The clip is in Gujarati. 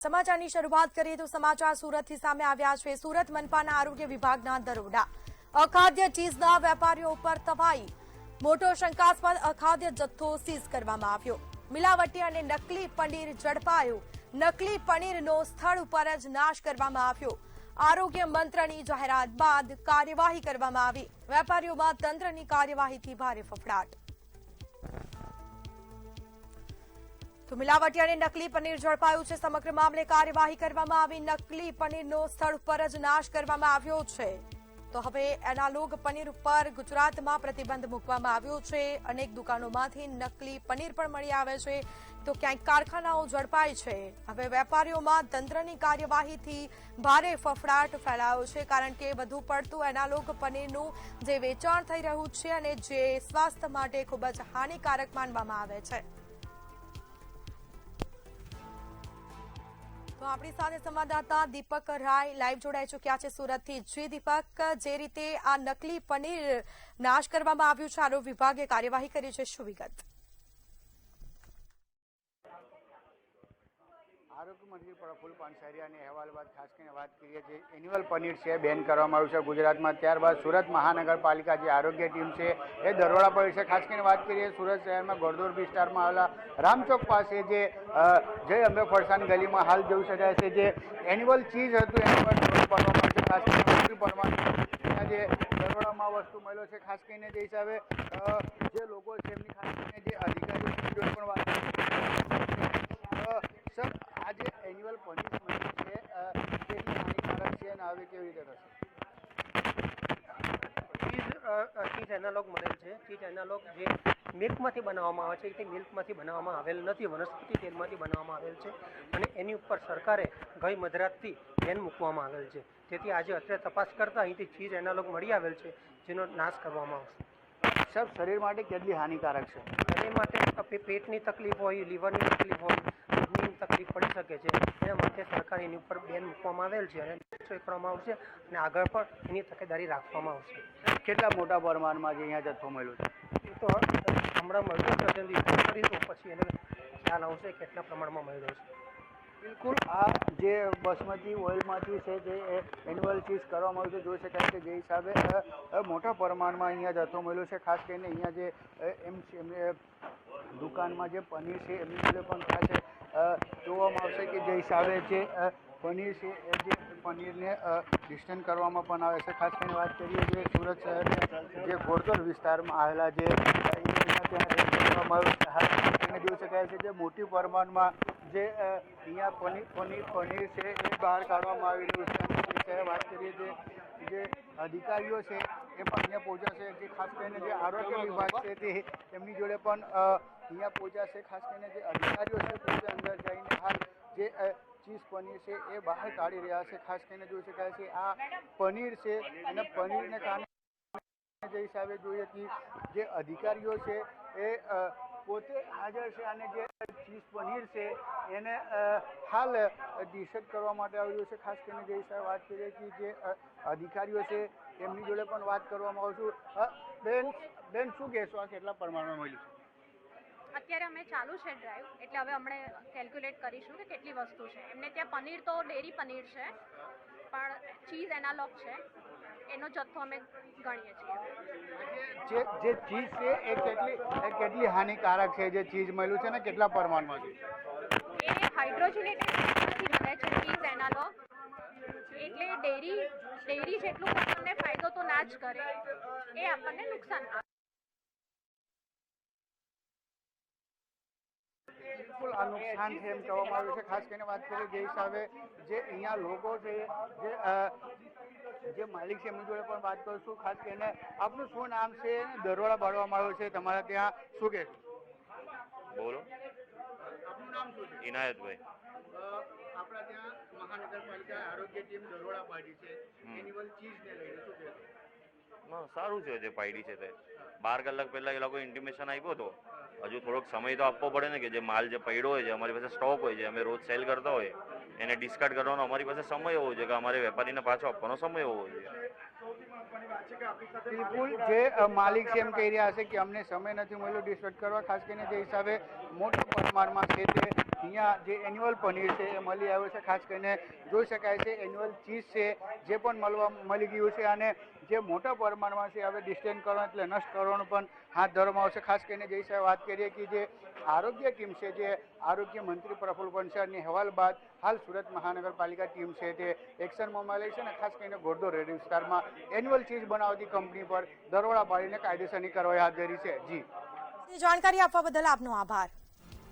સમાચારની શરૂઆત કરીએ તો સમાચાર સુરતથી સામે આવ્યા છે। સુરત મનપાના આરોગ્ય વિભાગના દરોડા, અખાદ્ય ચીઝના વેપારીઓ ઉપર તવાઈ, મોટો શંકાસ્પદ અખાદ્ય જથ્થો સીઝ કરવામાં આવ્યો। મિલાવટી અને નકલી પનીર ઝડપાયું। નકલી પનીરનો સ્થળ ઉપર જ નાશ કરવામાં આવ્યો। આરોગ્ય મંત્રની જાહેરાત બાદ કાર્યવાહી કરવામાં આવી। વેપારીઓમાં તંત્રની કાર્યવાહીથી ભારે ફફડાટ। તો મિલાવટી અને નકલી પનીર ઝડપાયું છે। સમગ્ર મામલે કાર્યવાહી કરવામાં આવી। નકલી પનીરનો સ્થળ પર જ નાશ કરવામાં આવ્યો છે। તો હવે એનાલોગ પનીર ઉપર ગુજરાતમાં પ્રતિબંધ મૂકવામાં આવ્યો છે। અનેક દુકાનોમાંથી નકલી પનીર પણ મળી આવે છે, તો ક્યાંક કારખાનાઓ ઝડપાય છે। હવે વેપારીઓમાં તંત્રની કાર્યવાહીથી ભારે ફફડાટ ફેલાયો છે, કારણ કે વધુ પડતું એનાલોગ પનીરનું જે વેચાણ થઈ રહ્યું છે અને જે સ્વાસ્થ્ય માટે ખૂબ જ હાનિકારક માનવામાં આવે છે। તો આપણી સાથે સંવાદદાતા દીપક રાય લાઈવ જોડાઈ ચૂક્યા છે સુરતથી। જી દીપક, જે રીતે આ નકલી પનીર નાશ કરવામાં આવ્યું છે, આરોગ્ય વિભાગે કાર્યવાહી કરી છે, શું વિગત? આરોગ્ય મંત્રી પ્રફુલ્લ પાનસરિયાની અહેવાલ બાદ ખાસ કરીને વાત કરીએ છીએ એન્યુઅલ પનીર છે બેન કરવામાં આવ્યું છે ગુજરાતમાં। ત્યારબાદ સુરત મહાનગરપાલિકા જે આરોગ્ય ટીમ છે એ દરોડા પડી છે। ખાસ કરીને વાત કરીએ સુરત શહેરમાં ગોરધોર વિસ્તારમાં આવેલા રામચોક પાસે જે જય અંબે ફરસાણ ગલીમાં હાલ જોઈ શકાય છે જે એન્યુઅલ ચીઝ હતું એના પર દરોડો પાડવામાં આવ્યો છે। ખાસ કરીને પરમાર જે દરોડામાં વસ્તુ મળ્યો છે, ખાસ કરીને જે હિસાબે જે લોકો છે એમની ખાસ કરીને જે અધિકારીઓ પણ વાત સર, આ જે એન્યુઅલ પનીર મળ્યું છે તેની હાનિકારક છે અને હવે કેવી રીતે થશે? ચીઝ એનાલોગ મળેલ છે। ચીઝ એનાલોગ જે મિલ્કમાંથી બનાવવામાં આવે છે તે મિલ્કમાંથી બનાવવામાં આવેલ નથી, વનસ્પતિ તેલમાંથી બનાવવામાં આવેલ છે અને એની ઉપર સરકારે ગઈ મધરાતથી બેન મૂકવામાં આવેલ છે। તેથી આજે અત્યારે તપાસ કરતાં અહીંથી ચીઝ એનાલોગ મળી આવેલ છે, જેનો નાશ કરવામાં આવશે। સર, શરીર માટે કેટલી હાનિકારક છે? શરીર માટે પેટની તકલીફ હોય, લીવરની તકલીફ હોય, કિડનીની તકલીફ પડી શકે છે, એના માટે સરકાર એની ઉપર બેન મૂકવામાં આવેલ છે અને કરવામાં આવશે અને આગળ પણ એની તકેદારી રાખવામાં આવશે। કેટલા મોટા પ્રમાણમાં જે અહીંયા જથ્થો મળ્યો છે? એ તો હમણાં મળ્યો છે, જલ્દી કરીશું પછી એને ખ્યાલ આવશે કેટલા પ્રમાણમાં મળ્યો છે। બિલકુલ, આ જે બાસમતી ઓઇલમાંથી છે જે એન્યુઅલ ચીઝ કરવામાં આવ્યું છે, જોઈ શકાય કે જે હિસાબે મોટા પ્રમાણમાં અહીંયા જથ્થો મળ્યો છે। ખાસ કરીને અહીંયા જે એમને દુકાનમાં જે પનીર છે એમની જોડે પણ ખાસ જોવામાં આવશે કે જે હિસાબે જે પનીર છે એ જે પનીરને ડિસ્ટન્સ કરવામાં પણ આવે છે। ખાસ કરીને વાત કરીએ જે સુરત શહેરના જે ગોરધોર વિસ્તારમાં આવેલા જે ત્યાં જોઈ શકાય છે જે મોટી પ્રમાણમાં જે અહીંયા પનીર છે એ બહાર કાઢવામાં આવી રહ્યું છે। વાત કરીએ જે અધિકારીઓ છે એ પણ અહીંયા પહોંચ્યા છે, જે ખાસ કરીને જે આરોગ્ય વિભાગ છે તે એમની જોડે પણ અહીંયા પહોંચ્યા છે। ખાસ કરીને જે અધિકારીઓ છે પોતે અંદર જઈને હાલ જે ચીઝ પનીર છે એ બહાર કાઢી રહ્યા છે। ખાસ કરીને જોઈ શકાય છે આ પનીર છે અને પનીરને કારણે જે હિસાબે જોઈએ કે જે અધિકારીઓ છે એ પોતે હાજર છે અને જે ચીઝ પનીર છે એને હાલ ડિસ્ટ્રીબ્યુટ કરવા માટે આવ્યું છે। ખાસ કરીને જે હિસાબે વાત કરીએ કે જે અધિકારીઓ છે એમની જોડે પણ વાત કરવામાં આવશું। બેન શું કહેશો, આ કેટલા પ્રમાણમાં મળ્યું છે? અત્યારે અમે ચાલુ છે ડ્રાઈવ, એટલે હવે અમને કેલ્ક્યુલેટ કરીશું કે કેટલી વસ્તુ છે। એમને ત્યાં પનીર તો ડેરી પનીર છે, પણ ચીઝ એનાલોગ છે એનો જથ્થો અમે ગણીએ છીએ। જે ચીઝ છે એ કેટલી હાનિકારક છે? જે ચીઝ મળ્યું છે ને કેટલા પ્રમાણમાં છે? એ હાઇડ્રોજનેટેડ બને છે ચીઝ એનાલોગ, એટલે ડેરી જેટલું આપણને ફાયદો તો ના જ કરે, એ આપણને નુકસાન કરે। બિલકુલ આ નુકસાન છે એમ કહેવામાં આવ્યું છે। ખાસ કરીને વાત કરીએ જે હિસાબે જે અહીંયા લોકો છે જે માલિક છે એમની જોડે પણ વાત કરીશું। ખાસ કરીને આપનું શું નામ છે? દરોડા પાડવામાં આવ્યો છે તમારા ત્યાં, શું કહેશો? બોલો, આપનું નામ શું છે? ઇનાયતભાઈ। આપણા ત્યાં મહાનગરપાલિકા આરોગ્ય ટીમ દરોડા પાડી છે એન્યુઅલ ચીઝને લઈને, શું કહેશો? સારું છે જે પાડી છે તે 12 કલાક પહેલા એ લોકો ઇન્ટિમેશન આપ્યો હતો। હજુ થોડોક સમય તો આપવો પડે ને કે જે માલ જે પડ્યો હોય છે, અમારી પાસે સ્ટોક હોય છે, અમે રોજ સેલ કરતા હોય, એને ડિસ્કાર્ડ કરવાનો અમારી પાસે સમય હોવો જોઈએ કે અમારે વેપારીને પાછો આપવાનો સમય હોવો જોઈએ। બિલકુલ, જે માલિક છે એમ કહી રહ્યા છે કે અમને સમય નથી મળ્યો ડિસ્ટ્રીબ્યુટ કરવા। ખાસ કરીને જે હિસાબે મોટા પ્રમાણમાં છે તે અહીંયા જે એન્યુઅલ પનીર છે એ મળી આવ્યો છે. ખાસ કરીને જોઈ શકાય છે એન્યુઅલ ચીઝ છે જે પણ મળી ગયું છે અને જે મોટા પ્રમાણમાં છે હવે ડિસ્ટેન્સ કરવાનું એટલે નષ્ટ કરવાનું પણ હાથ ધરવામાં આવશે. ખાસ કરીને જે સાહેબ વાત કરીએ કે જે આરોગ્ય ટીમ છે જે આરોગ્ય મંત્રી પ્રફુલ્લ પંચાલની અહેવાલ બાદ હાલ સુરત મહાનગરપાલિકા ટીમ છે તે એક્શનમાં મળે છે અને ખાસ કરીને ઘોડદોડ રેડ વિસ્તારમાં એન્યુઅલ ચીઝ બનાવતી કંપની પર દરોડા પાડીને કાયદેસરની કાર્યવાહી હાથ ધરી છે. જી, જાણકારી આપવા બદલ આપનો આભાર.